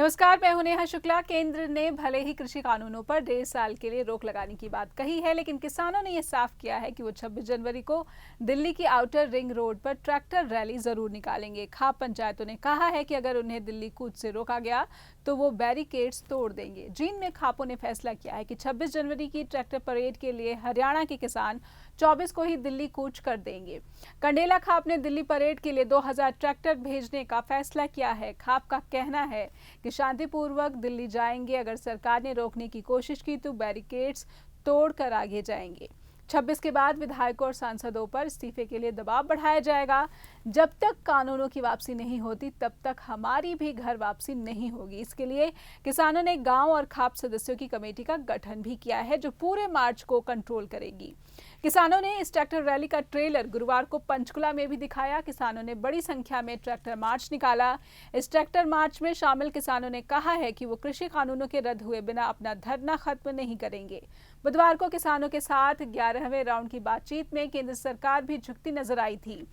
नमस्कार, मैं हूं नेहा शुक्ला। केंद्र ने भले ही कृषि कानूनों पर 1.5 साल के लिए रोक लगाने की बात कही है, लेकिन किसानों ने यह साफ किया है कि वो 26 जनवरी को दिल्ली की आउटर रिंग रोड पर ट्रैक्टर रैली जरूर निकालेंगे। खाप पंचायतों ने कहा है कि अगर उन्हें दिल्ली कूच से रोका गया तो वो बैरिकेड्स तोड़ देंगे। जींद में खापों ने फैसला किया है कि 26 जनवरी की ट्रैक्टर परेड के लिए हरियाणा के किसान 24 को ही दिल्ली कूच कर देंगे। कंडेला खाप ने दिल्ली परेड के लिए 2000 ट्रैक्टर भेजने का फैसला किया है। खाप का कहना है कि शांतिपूर्वक दिल्ली जाएंगे। अगर सरकार ने रोकने की कोशिश की तो बैरिकेड्स तोड़कर आगे जाएंगे। 26 के बाद विधायकों और सांसदों पर इस्तीफे के लिए दबाव बढ़ाया जाएगा। जब तक कानूनों की वापसी नहीं होती तब तक हमारी भी घर वापसी नहीं होगी। इसके लिए किसानों ने गांव और खाप सदस्यों की कमेटी का गठन भी किया है, जो पूरे मार्च को कंट्रोल करेगी। किसानों ने इस ट्रैक्टर रैली का ट्रेलर गुरुवार को पंचकुला में भी दिखाया। किसानों ने बड़ी संख्या में ट्रैक्टर मार्च निकाला। इस ट्रैक्टर मार्च में शामिल किसानों ने कहा है कि वो कृषि कानूनों के रद्द हुए बिना अपना धरना खत्म नहीं करेंगे। बुधवार को किसानों के साथ 11वें राउंड की बातचीत में केंद्र सरकार भी झुकती नजर आई थी।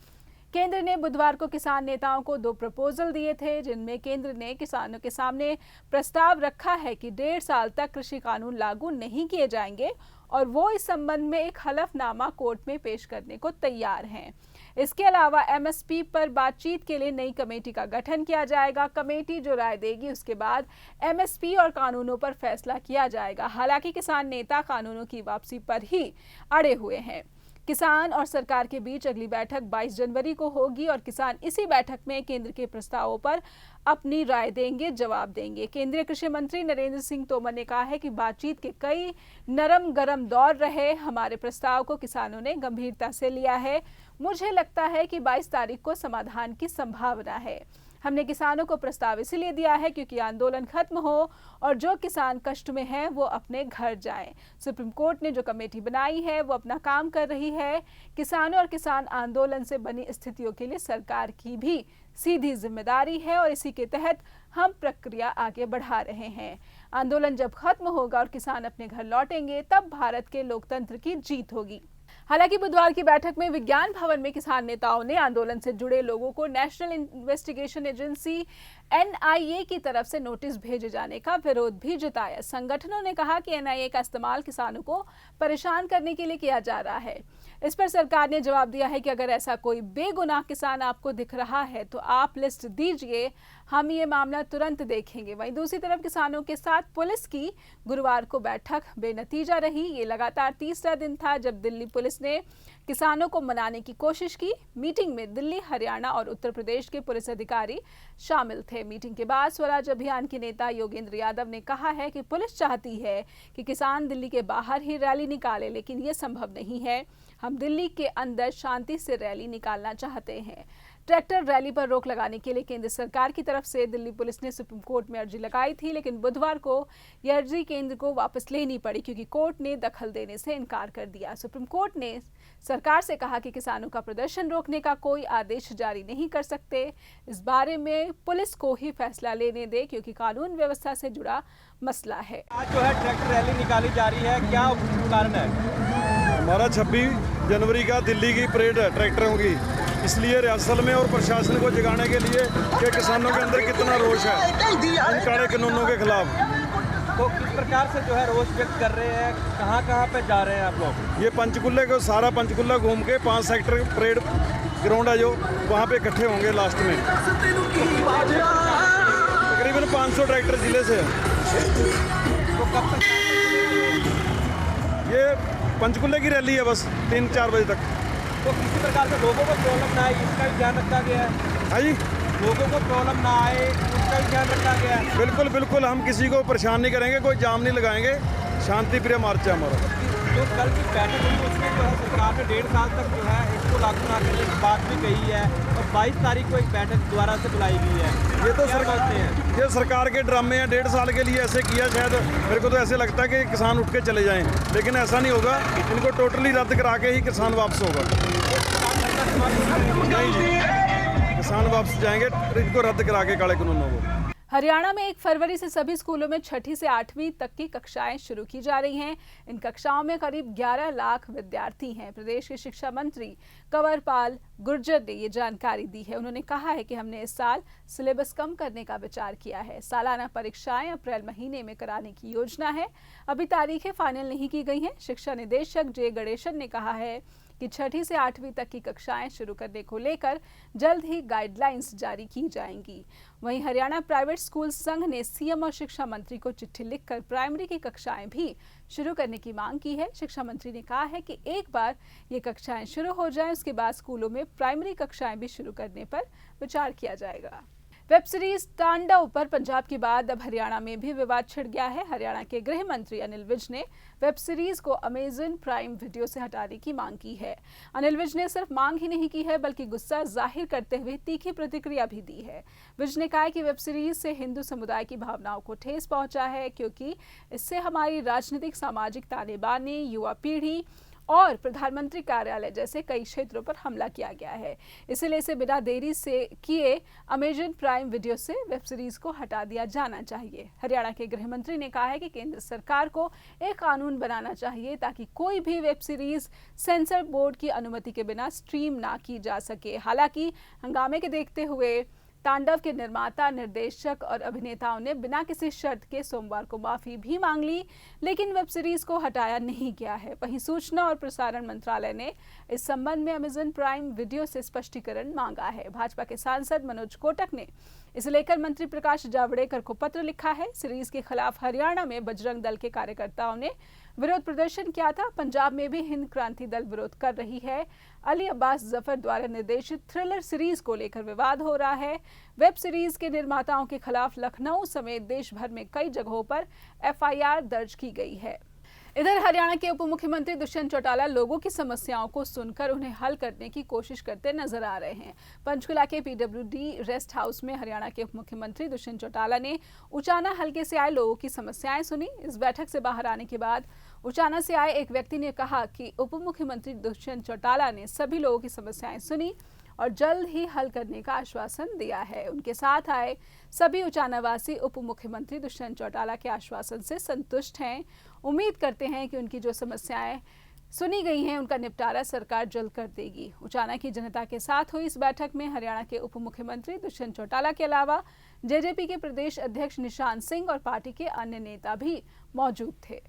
केंद्र ने बुधवार को किसान नेताओं को 2 प्रपोजल दिए थे, जिनमें केंद्र ने किसानों के सामने प्रस्ताव रखा है कि 1.5 साल तक कृषि कानून लागू नहीं किए जाएंगे और वो इस संबंध में एक हलफनामा कोर्ट में पेश करने को तैयार हैं। इसके अलावा एमएसपी पर बातचीत के लिए नई कमेटी का गठन किया जाएगा। कमेटी जो राय देगी उसके बाद एमएसपी और कानूनों पर फैसला किया जाएगा। हालांकि किसान नेता कानूनों की वापसी पर ही अड़े हुए हैं। किसान और सरकार के बीच अगली बैठक 22 जनवरी को होगी और किसान इसी बैठक में केंद्र के प्रस्तावों पर अपनी राय देंगे, जवाब देंगे। केंद्रीय कृषि मंत्री नरेंद्र सिंह तोमर ने कहा है कि बातचीत के कई नरम गरम दौर रहे। हमारे प्रस्ताव को किसानों ने गंभीरता से लिया है। मुझे लगता है कि 22 तारीख को समाधान की संभावना है। हमने किसानों को प्रस्ताव इसलिए दिया है क्योंकि आंदोलन खत्म हो और जो किसान कष्ट में हैं वो अपने घर जाएं। सुप्रीम कोर्ट ने जो कमेटी बनाई है वो अपना काम कर रही है। किसानों और किसान आंदोलन से बनी स्थितियों के लिए सरकार की भी सीधी जिम्मेदारी है और इसी के तहत हम प्रक्रिया आगे बढ़ा रहे हैं। आंदोलन जब खत्म होगा और किसान अपने घर लौटेंगे तब भारत के लोकतंत्र की जीत होगी। हालांकि बुधवार की बैठक में विज्ञान भवन में किसान नेताओं ने आंदोलन से जुड़े लोगों को नेशनल इन्वेस्टिगेशन एजेंसी एनआईए की तरफ से नोटिस भेजे जाने का विरोध भी जताया। संगठनों ने कहा कि एनआईए का इस्तेमाल किसानों को परेशान करने के लिए किया जा रहा है। इस पर सरकार ने जवाब दिया है कि अगर ऐसा कोई बेगुनाह किसान आपको दिख रहा है तो आप लिस्ट दीजिए, हम ये मामला तुरंत देखेंगे। वहीं दूसरी तरफ किसानों के साथ पुलिस की गुरुवार को बैठक बेनतीजा रही। ये लगातार तीसरा दिन था जब दिल्ली पुलिस ने किसानों को मनाने की कोशिश की। मीटिंग में दिल्ली, हरियाणा और उत्तर प्रदेश के पुलिस अधिकारी शामिल थे। मीटिंग के बाद स्वराज अभियान के नेता योगेंद्र यादव ने कहा है कि पुलिस चाहती है कि किसान दिल्ली के बाहर ही रैली निकाले, लेकिन ये संभव नहीं है। हम दिल्ली के अंदर शांति से रैली निकालना चाहते हैं। ट्रैक्टर रैली पर रोक लगाने के लिए केंद्र सरकार की तरफ से दिल्ली पुलिस ने सुप्रीम कोर्ट में अर्जी लगाई थी, लेकिन बुधवार को यह अर्जी केंद्र को वापस लेनी पड़ी क्योंकि कोर्ट ने दखल देने से इनकार कर दिया। सुप्रीम कोर्ट ने सरकार से कहा कि किसानों का प्रदर्शन रोकने का कोई आदेश जारी नहीं कर सकते। इस बारे में पुलिस को ही फैसला लेने दे क्योंकि कानून व्यवस्था से जुड़ा मसला है। आज जो है ट्रैक्टर रैली निकाली जा रही है, क्या कारण है? हमारा 26 जनवरी का दिल्ली की परेड है ट्रैक्टरों की, इसलिए रियासत में और प्रशासन को जगाने के लिए कि किसानों के अंदर कितना रोष है इन काले कानूनों के खिलाफ। तो किस प्रकार से जो है रोष व्यक्त कर रहे हैं? कहाँ पे जा रहे हैं आप लोग? ये पंचकुले को सारा पंचकुला घूम के 5 सेक्टर परेड ग्राउंड है जो वहाँ पे इकट्ठे होंगे लास्ट में। तकरीबन 500 ट्रैक्टर जिले से तो कब तक? ये पंचकुले की रैली है बस 3-4 बजे तक। तो किसी प्रकार से लोगों को प्रॉब्लम ना आए इसका भी ध्यान रखा गया है? हाँ जी, लोगों को प्रॉब्लम ना आए उसका भी ध्यान रखा गया है? बिल्कुल बिल्कुल, हम किसी को परेशान नहीं करेंगे, कोई जाम नहीं लगाएंगे। शांति प्रिय मार्च है हमारा। जो कल की बैठक हुई उसमें जो है सरकार ने 1.5 साल तक जो है इसको लागू ना करने की बात भी कही है और 22 तारीख को एक बैठक दोबारा से बुलाई गई है। ये तो ये सरकार के ड्रामे हैं। 1.5 साल के लिए ऐसे किया, शायद मेरे को तो ऐसे लगता है कि किसान उठ के चले जाएं, लेकिन ऐसा नहीं होगा। इनको टोटली रद्द करा के ही किसान वापस होगा। नहीं जी, किसान वापस जाएंगे, इनको रद्द करा के काले कानूनों को। हरियाणा में 1 फरवरी से सभी स्कूलों में 6ठी से 8वीं तक की कक्षाएं शुरू की जा रही हैं। इन कक्षाओं में करीब 11 लाख विद्यार्थी हैं। प्रदेश के शिक्षा मंत्री कंवरपाल गुर्जर ने ये जानकारी दी है। उन्होंने कहा है कि हमने इस साल सिलेबस कम करने का विचार किया है। सालाना परीक्षाएं अप्रैल महीने में कराने की योजना है। अभी तारीखें फाइनल नहीं की गई हैं। शिक्षा निदेशक जे गणेशन ने कहा है कि 6ठी से 8वीं तक की कक्षाएं शुरू करने को लेकर जल्द ही गाइडलाइंस जारी की जाएंगी। वहीं हरियाणा प्राइवेट स्कूल संघ ने सीएम और शिक्षा मंत्री को चिट्ठी लिखकर प्राइमरी की कक्षाएं भी शुरू करने की मांग की है। शिक्षा मंत्री ने कहा है कि एक बार ये कक्षाएं शुरू हो जाएं, उसके बाद स्कूलों में प्राइमरी कक्षाएं भी शुरू करने पर विचार किया जाएगा। वेब सीरीज तांडव पर पंजाब के बाद अब हरियाणा में भी विवाद छिड़ गया है। हरियाणा के गृह मंत्री अनिल विज ने वेब सीरीज को अमेजन प्राइम वीडियो से हटाने की मांग की है। अनिल विज ने सिर्फ मांग ही नहीं की है बल्कि गुस्सा जाहिर करते हुए तीखी प्रतिक्रिया भी दी है। विज ने कहा कि वेब सीरीज से हिंदू समुदाय की भावनाओं को ठेस पहुंचा है, क्योंकि इससे हमारी राजनीतिक सामाजिक ताने बाने, युवा पीढ़ी और प्रधानमंत्री कार्यालय जैसे कई क्षेत्रों पर हमला किया गया है। इसलिए इसे बिना देरी से किए अमेजन प्राइम वीडियो से वेब सीरीज को हटा दिया जाना चाहिए। हरियाणा के गृह मंत्री ने कहा है कि केंद्र सरकार को एक कानून बनाना चाहिए ताकि कोई भी वेब सीरीज सेंसर बोर्ड की अनुमति के बिना स्ट्रीम ना की जा सके। हालांकि हंगामे के देखते हुए तांडव के निर्माता, निर्देशक और अभिनेताओं ने बिना किसी शर्त के सोमवार को माफी भी मांग ली, लेकिन वेब सीरीज को हटाया नहीं गया है। वहीं सूचना और प्रसारण मंत्रालय ने इस संबंध में अमेजन प्राइम वीडियो से स्पष्टीकरण मांगा है। भाजपा के सांसद मनोज कोटक ने इसे लेकर मंत्री प्रकाश जावड़ेकर को पत्र लिखा है। सीरीज के खिलाफ हरियाणा में बजरंग दल के कार्यकर्ताओं ने विरोध प्रदर्शन किया था। पंजाब में भी हिंद क्रांति दल विरोध कर रही है। अली अब्बास जफर द्वारा निर्देशित थ्रिलर सीरीज को लेकर विवाद हो रहा है। वेब सीरीज के निर्माताओं के खिलाफ लखनऊ समेत देश भर में कई जगहों पर एफआईआर दर्ज की गई है। इधर हरियाणा के उप मुख्यमंत्री दुष्यंत चौटाला लोगों की समस्याओं को सुनकर उन्हें हल करने की कोशिश करते नजर आ रहे हैं। पंचकुला के पीडब्ल्यूडी रेस्ट हाउस में हरियाणा के उप मुख्यमंत्री दुष्यंत चौटाला ने उचाना हलके से आए लोगों की समस्याएं सुनी। इस बैठक से बाहर आने के बाद उचाना से आए एक व्यक्ति ने कहा कि उप मुख्यमंत्री दुष्यंत चौटाला ने सभी लोगों की समस्याएं सुनी और जल्द ही हल करने का आश्वासन दिया है। उनके साथ आए सभी उचानावासी उप मुख्यमंत्री दुष्यंत चौटाला के आश्वासन से संतुष्ट हैं। उम्मीद करते हैं कि उनकी जो समस्याएं सुनी गई हैं उनका निपटारा सरकार जल्द कर देगी। उचाना की जनता के साथ हुई इस बैठक में हरियाणा के उप मुख्यमंत्री दुष्यंत चौटाला के अलावा जेजेपी के प्रदेश अध्यक्ष निशान सिंह और पार्टी के अन्य नेता भी मौजूद थे।